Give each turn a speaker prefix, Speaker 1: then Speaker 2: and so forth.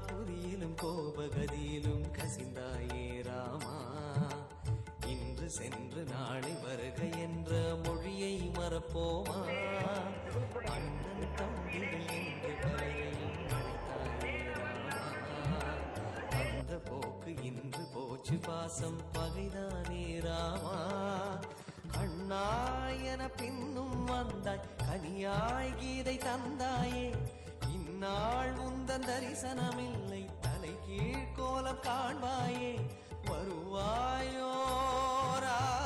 Speaker 1: புதியிலும் கோபகதியிலும் கசிந்தாயே ராமா. இன்று சென்று நாளை வருக என்ற மொழியை மறப்போமா? அண்ணன் தம்பிகள் என்று பலரையும் அழைத்தாயே ராமா. அந்த போக்கு இன்று போச்சு பாசம் பகைதானே ராமா. கண்ணாயன பின்னும் வந்தாய் கனியாய் கீதை தந்தாயே. இந்நாள் உந்தன் தரிசனமில்லை தலை கீழ் கோலம் காண்பாயே. வருவாயோ ரா